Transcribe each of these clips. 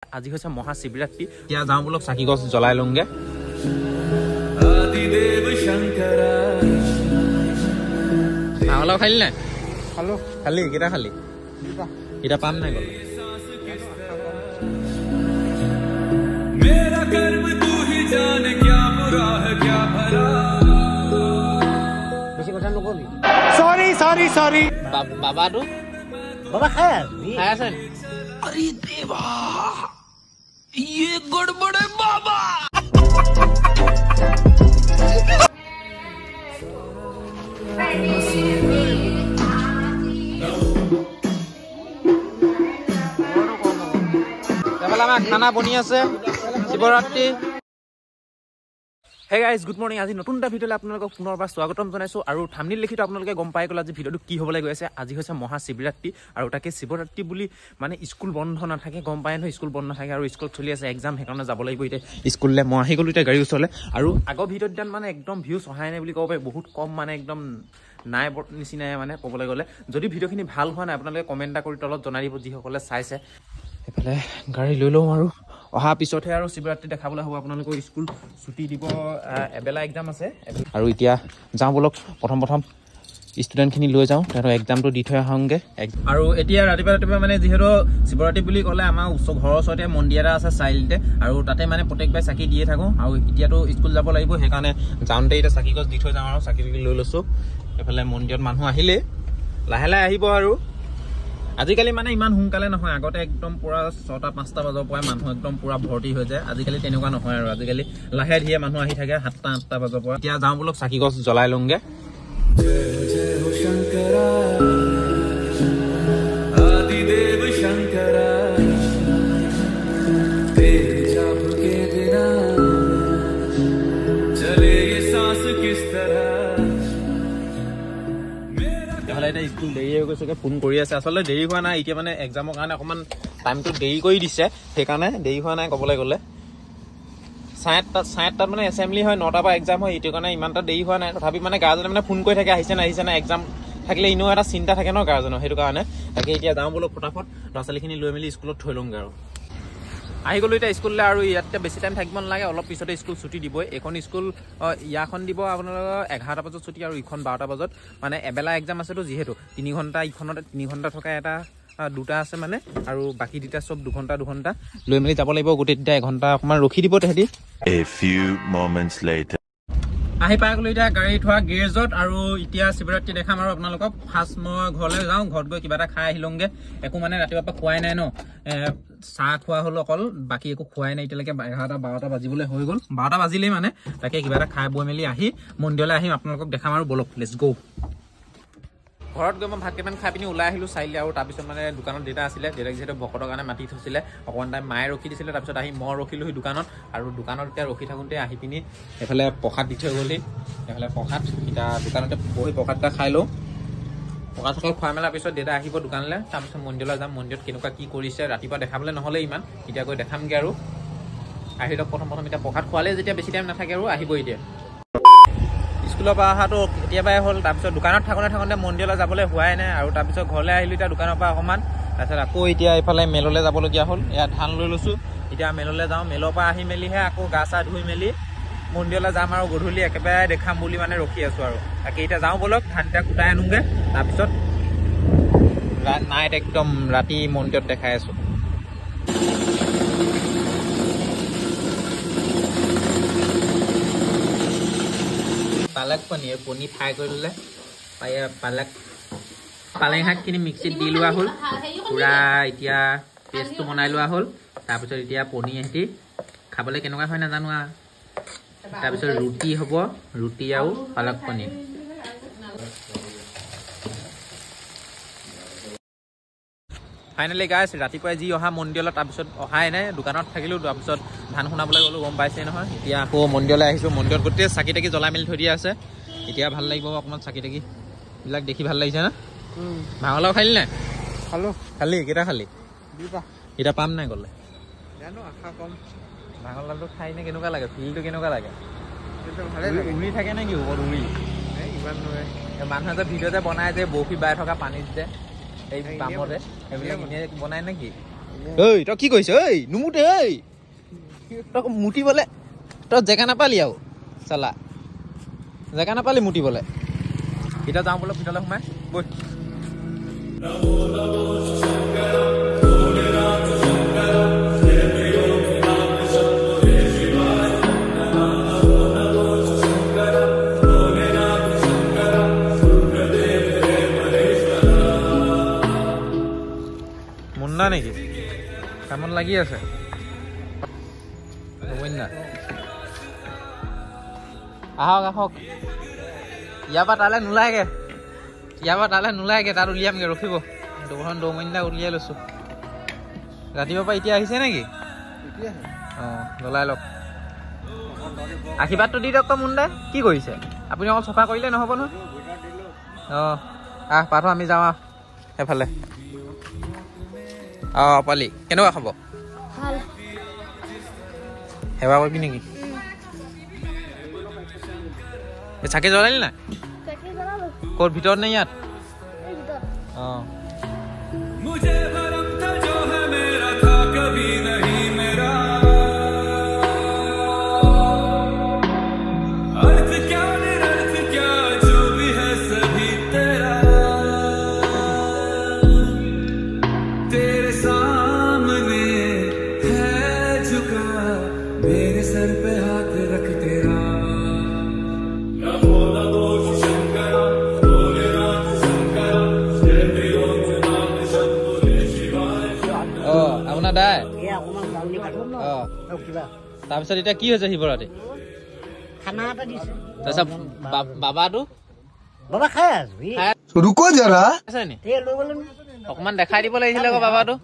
আজি হৈছে মহাশিৱৰাত্ৰি। এতিয়া যাওঁ বোলক চাকি গছ জ্বলাই লওঁগে। অলপ খালি নাই? খালি কেইটা খালি? এতিয়া পাম নাই গ'ল? सॉरी বাবাটো बाबा खाया খাই আছে নি? अरे देवा ये गड़बड़ है बाबा। আমাৰ খানা বনি আছে Shivratri. Hey guys good morning. আজি নতুন এটা ভিডিঅ'লৈ আপোনালোকক পুনৰবাৰ স্বাগতম জনাইছোঁ। আৰু থাম্বনেইল লিখিতো আপোনালোকে গম পাই গ'ল আজি ভিডিঅ'টো কি হ'বলৈ গৈ আছে। আজি হৈছে মহাশিৱৰাত্ৰি আৰু তাকে শিৱৰাত্ৰি বুলি মানে স্কুল বন্ধ নাথাকে, গম পায় নহয় স্কুল বন্ধ নাথাকে আৰু স্কুলত চলি আছে এক্সাম, সেইকাৰণে যাব লাগিব এতিয়া স্কুললৈ। মই আহি গ'লোঁ এতিয়া গাড়ীৰ ওচৰলৈ। আৰু আগৰ ভিডিঅ'ত মানে একদম ভিউজ অহাই নাই বুলি ক'ব পাৰি, বহুত কম মানে একদম নাই নিচিনাই মানে ক'বলৈ গ'লে। যদি ভিডিঅ'খিনি ভাল হোৱা নাই আপোনালোকে কমেণ্ট এটা কৰি তলত জনাই দিব যিসকলে চাইছে। সেইফালে গাড়ী লৈ লওঁ আৰু অহাৰ পিছতহে আৰু শিৱৰাত্ৰি দেখাবলৈ হ'ব। আপোনালোকৰ স্কুল ছুটি দিব, এবেলা এক্সাম আছে। আৰু এতিয়া যাওঁ বোলক প্ৰথম ষ্টুডেণ্টখিনি লৈ যাওঁ, সিহঁতৰ এক্সামটো দি থৈ আহোঁগৈ। আৰু এতিয়া ৰাতিপুৱা মানে যিহেতু শিৱৰাত্ৰি বুলি ক'লে আমাৰ ঘৰৰ ওচৰতে মন্দিৰ এটা আছে চাৰিআলিতে, আৰু তাতে মানে প্ৰত্যেকবাৰে চাকি দিয়ে থাকোঁ। আৰু এতিয়াতো স্কুল যাব লাগিব, সেইকাৰণে যাওঁতে এতিয়া চাকি গছ দি থৈ যাওঁ আৰু চাকি লৈ লৈছোঁ। এইফালে মন্দিৰত মানুহ আহিলে লাহে লাহে আহিব। আৰু আজিকালি মানে ইমান সোনকালে নহয়, আগতে একদম পুৰা 6টা-5টা বজাৰ পৰাই মানুহ একদম পুৰা ভৰ্তি হৈ যায়। আজিকালি তেনেকুৱা নহয় আৰু আজিকালি লাহে ধীৰে মানুহ আহি থাকে 7টা-8টা বজাৰ পৰা। এতিয়া যাওঁ বোলক চাকি গছ জ্বলাই লওঁগে। এতিয়া স্কুল দেৰি হৈ গৈছে, ফোন কৰি আছে। আচলতে দেৰি হোৱা নাই, এতিয়া মানে এক্সামৰ কাৰণে অকণমান টাইমটো দেৰি কৰি দিছে, সেইকাৰণে দেৰি হোৱা নাই ক'বলৈ গ'লে। 8:30 মানে এছেম্বলি হয়, 9টাৰ পৰা এক্সাম হয়, এইটো কাৰণে ইমান এটা দেৰি হোৱা নাই। তথাপি মানে গাৰ্জেনে মানে ফোন কৰি থাকে আহিছে নাই এক্সাম থাকিলে এনেও এটা চিন্তা থাকে ন গাৰ্জেনৰ, সেইটো কাৰণে। তাকে এতিয়া যাওঁ বোলো ফটাফট ল'ৰা ছোৱালীখিনি লৈ মেলি স্কুলত থৈ লওঁগৈ। আৰু আহি গ'লোঁ এতিয়া স্কুললৈ। আৰু ইয়াতে বেছি টাইম থাকিব নালাগে, অলপ পিছতে স্কুল ছুটি দিবই। এইখন স্কুল ইয়াখন দিব আপোনালোকৰ 11টা বজাত ছুটি, আৰু ইখন 12টা বজাত। মানে এবেলা এক্সাম আছেতো যিহেতু 3 ঘণ্টা, ইখনতে 3 ঘণ্টা থকা এটা 2টা আছে মানে, আৰু বাকী 2টা চব 2ঘণ্টা লৈ মেলি যাব লাগিব। গোটেই 2টা 1 ঘণ্টা অকণমান ৰখি দিব তেহেঁতি। আহি পাই গ'লোঁ এতিয়া গাড়ী থোৱা গেৰেজত। আৰু এতিয়া শিৱৰাত্ৰি দেখাম আৰু আপোনালোকক। ফাৰ্ষ্ট মই ঘৰলৈ যাওঁ, ঘৰত গৈ কিবা এটা খাই আহি লওঁগৈ। একো মানে ৰাতিপুৱাৰ পৰা খোৱাই নাই ন, চাহ খোৱা হ'ল অকল, বাকী একো খোৱাই নাই এতিয়ালৈকে। 11টা-12টা বাজিবলৈ হৈ গ'ল, 12টা বাজিলেই মানে। তাকে কিবা এটা খাই বৈ মেলি আহি মন্দিৰলৈ আহিম, আপোনালোকক দেখাম আৰু বলক লেটছ গো। ঘৰত গৈ মই ভাত কেইটামান খাই পিনি ওলাই আহিলোঁ চাৰিআলি। আৰু তাৰপিছত মানে দোকানত দেউতা আছিলে, দেউতাক যিহেতু ভকতৰ কাৰণে মাতি থৈছিলে, অকণমান টাইম মায়ে ৰখি দিছিলে। তাৰপিছত আহি মই ৰখিলোঁ সেই দোকানত। আৰু দোকানত এতিয়া ৰখি থাকোঁতে আহি পিনি এইফালে প্ৰসাদ দি থৈ গ'লি, এইফালে প্ৰসাদ। এতিয়া দোকানতে বহি প্ৰসাদ এটা খাই লওঁ। প্ৰসাদ চসাদ খুৱাই মেলাৰ পিছত দেউতা আহিব দোকানলৈ। তাৰপিছত মন্দিৰলৈ যাম, মন্দিৰত কেনেকুৱা কি কৰিছে ৰাতিপুৱা দেখাবলৈ নহ'লে ইমান, এতিয়া গৈ দেখামগৈ। আৰু আহি লওক প্ৰথম এতিয়া প্ৰসাদ খোৱালে যেতিয়া বেছি টাইম নাথাকে আৰু আহিব এতিয়া। স্কুলৰ পৰা অহাটো কেতিয়াবাই হ'ল, তাৰপিছত দোকানত থাকোঁতে মন্দিৰলৈ যাবলৈ হোৱাই নাই। আৰু তাৰপিছত ঘৰলৈ আহিলোঁ এতিয়া দোকানৰ পৰা অকণমান, তাৰপিছত আকৌ এতিয়া এইফালে মেললৈ যাবলগীয়া হ'ল। ইয়াত ধান লৈ লৈছোঁ, এতিয়া মেললৈ যাওঁ। মেলৰ পৰা আহি মেলিহে আকৌ গা চা ধুই মেলি মন্দিৰলৈ যাম, আৰু গধূলি একেবাৰে দেখাম বুলি মানে ৰখি আছোঁ। আৰু তাকে এতিয়া যাওঁ বলক, ধানকেইটা কুটাই আনোগৈ, তাৰপিছত নাইট একদম ৰাতি মন্দিৰত দেখাই আছোঁ। পালক পনীৰ ফ্ৰাই কৰি ল'লে, পালেং শাকখিনি মিক্সিত দি লোৱা হ'ল, পূৰা এতিয়া পেষ্টটো বনাই লোৱা হ'ল। তাৰপিছত এতিয়া পনীৰ এহেঁতি খাবলৈ কেনেকুৱা হয় নাজানো আৰু। তাৰপিছত ৰুটি হ'ব, ৰুটি আৰু পালক পনীৰ। ফাইনেলি গাইছ ৰাতিপুৱাই যি অহা মন্দিৰলৈ, তাৰপিছত অহাই নাই, দোকানত থাকিলোঁ। তাৰপিছত ধান শুনাবলৈ গ'লোঁ, গম পাইছে নহয়। এতিয়া আকৌ মন্দিৰলৈ আহিছোঁ, মন্দিৰত গোটেই চাকি তাকি জ্বলাই মেলি থৈ দিয়া আছে। এতিয়া ভাল লাগিব অকণমান চাকি তাকিবিলাক দেখি, ভাল লাগিছে না। ভাঙৰ লাও খালি নাই? খালি কেইটা খালি? এতিয়া পাম নাই গ'লে? ভাঙৰ লাওটো খাই নে কেনেকুৱা লাগে? ফিলটো কেনেকুৱা লাগে? উৰি থাকে নে কি ওপৰত উৰি? মানুহে যে ভিডিঅ' যে বনাই যে বৰশী বাই থকা পানীত যে এই বামতে, সেইবিলাক এনেই বনাই নেকি? ঐ তই কি কৈছ ঐ নুমুতে ঐ তই মুতিবলে তই জেগা নাপালি আৰু চালা জেগা নাপালি মুতিবলে এতিয়া যাওঁ বোলে ভিতৰলৈ সোমাই বৈ মুন্না নেকি কামত লাগি আছে আহক আহক ইয়াৰ পৰা তালৈ নোলায়গে তাত উলিয়ামগে ৰখিব দুখন দৌমইনা উলিয়াই লৈছো ৰাতিপুৱাৰ পৰা এতিয়া আহিছে নেকি অঁ জ্বলাই লওক আশীৰ্বাদটো দি দিয়ক মুন্দাই কি কৰিছে আপুনি অকল চফা কৰিলে নহ'ব নহয় অঁ আহ পাঠো আমি যাওঁ আহ সেইফালে অঁ পালি কেনেকুৱা খাব সেৱা কৰিবি নেকি চাকি জ্বলালি নাই ক'ত ভিতৰত নে ইয়াত অঁ তাৰপিছত এতিয়া কি হৈছে শিৱৰাত্ৰি খানা এটা দিছে তাৰপিছত বাবাটো বাবা খাই আছো रुको जरा অকমান দেখাই দিব লাগিছিলে আকৌ বাবাটো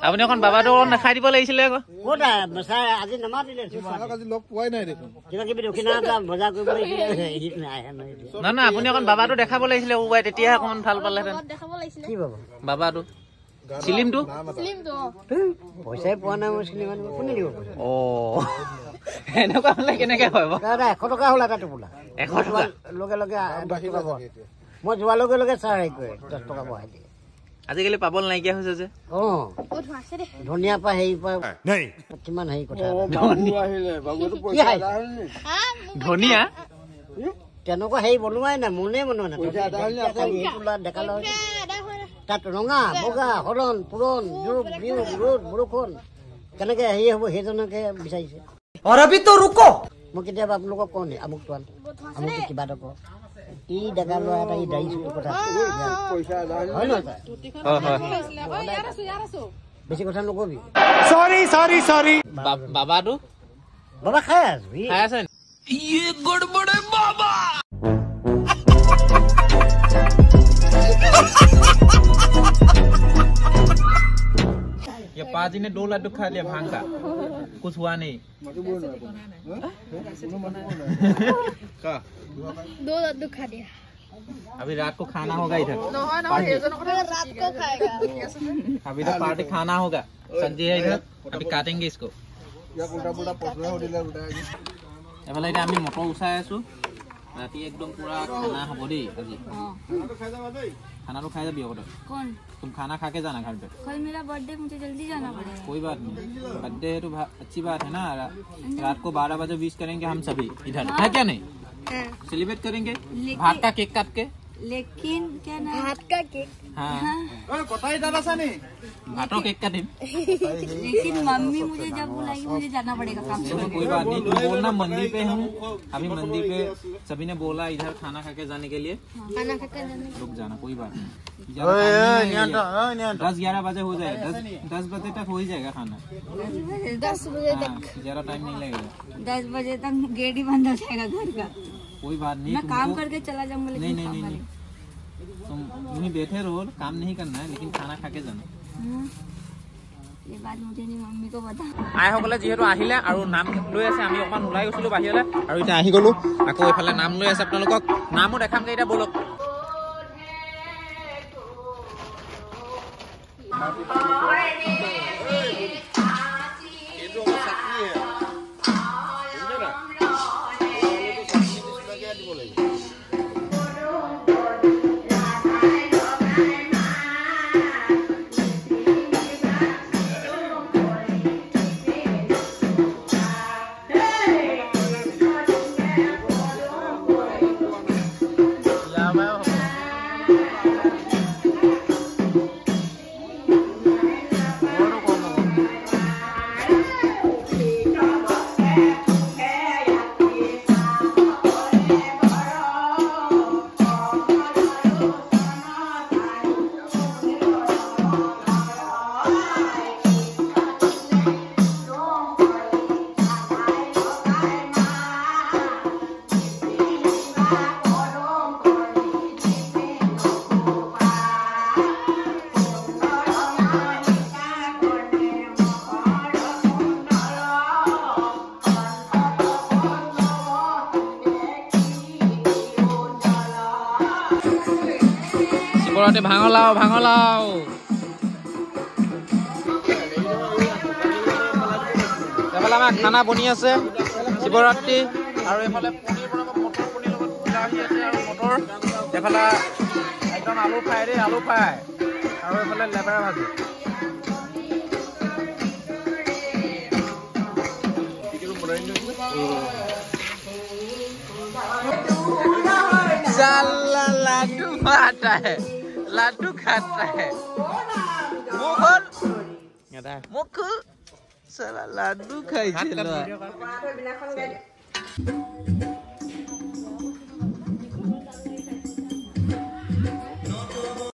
আপুনি অকণ বাবাটো অকণ দেখাই দিব লাগিছিলে আকৌ ক'ত আজি নামাতিলে কিবা কিবি দক্ষিণা এটা বজাৰ কৰিব লাগিছিলে নহয় নহয় আপুনি অকণ বাবাটো দেখাব লাগিছিলে উবাই তেতিয়াহে অকণমান ভাল পালেহেঁতেন কি বাবা বাবাটো চিলিমটো পইচাই পোৱা নাই মই চিলিম কোনে দিব অঁ এনেকুৱা হ'লে কেনেকৈ হয় বাৰু 100 টকা হ'ল এটা টোপোলা 100 টকা লগে লগে 10 টকা বঢ়াই মই যোৱাৰ লগে লগে চাৰ হেৰি কৰে 10 টকা বঢ়াই দিয়ে আজিকালি পাবল নাইকিয়া হৈছে যে অঁ ধনিয়া পৰা হেৰি পৰা কিমান হেৰি কথা ধনিয়া তেনেকুৱা হেৰি বনোৱাই নাই মনে বনোৱা নাই ডেকা ল'ৰা তাত ৰঙা বগা হৰণ পুৰণ জোক বিয়োগ ৰ'দ বৰষুণ কেনেকে হেৰি হ'ব সেইজনকে বিচাৰিছে মই কেতিয়াবা আপোনালোকক কওঁ নি আমুক তোৱাল আমুকটো কিবা এটা কওঁ ই ডেকা ল'ৰা এটা ই দাড়ি চুটি কথা হয় নহয় বেছি কথা নকবি सॉरी বাবাটো বাবা খাই আছো খাই আছে ये गड़बड़ है बाबा ये 5 दिन ने 2 लड्डू खा लिया भांग का कुछ हुआ नहीं का 2 लड्डू खा दिया अभी रात को खाना होगा इधर रात को खाएगा अभी तो पार्टी खाना होगा सब्जी है इधर अभी काटेंगे इसको এফালে এতিয়া আমি মটৰ উচাই আছো ৰাতি একদম পুৰা খানা হ'ব দেই আজি खाना तो खाया जाबी होगा कौन तुम खाना खा के जाना घर पे कल मेरा बर्थडे मुझे जल्दी जाना पड़ेगा कोई बात नहीं बर्थडे है तो अच्छी बात है ना रात को 12 बजे विश करेंगे हम सभी इधर है क्या नहीं सेलिब्रेट करेंगे भात का केक काट के लेकिन क्या ना भात का केक हाँ भाटो केक काटे लेकिन मम्मी मुझे जब बुलाएगी मुझे जाना पड़ेगा काम से कोई बात नहीं तुम बोलना मंदिर पे हूँ अभी मंदिर पे सभी ने बोला इधर खाना खा के जाने के लिए खाना खाकर जाने रुक जाना कोई बात नहीं 10-11 बजे हो जाएगा 10 बजे तक हो ही जाएगा खाना 10 बजे तक ज्यादा टाइम नहीं लगेगा 10 बजे तक गेट ही बंद हो जाएगा घर का कोई बात नहीं मैं काम करके चला जाऊंगा लेकिन नहीं तुम नहीं बैठे रहो काम नहीं करना है लेकिन खाना खा के जाना ये बात मुझे नहीं मम्मी को बता আইসকলে যিহেতু আহিলে আৰু নাম লৈ আছে আমি অকমান ওলাই গৈছিলো বাহিৰলৈ আৰু এতিয়া আহি গলো আকৌ এইফালে নাম লৈ আছে আপোনালোকক নামো দেখামগে এতিয়া বলক শিৱৰাত্ৰি ভাঙলাও এইফালে আমাৰ খানা বনি আছে শিৱৰাত্ৰি আৰু এইফালে পনীৰ বনাব মটৰ পনীৰ লগত বিলাহী আছে আৰু মটৰ এইফালে একদম আলু ফ্ৰাই দেই আলু ফ্ৰাই আৰু এইফালে লেবেৰা ভাজি साला लाडू खाता है लाडू खाता है मोहन मुख साला लाडू खाई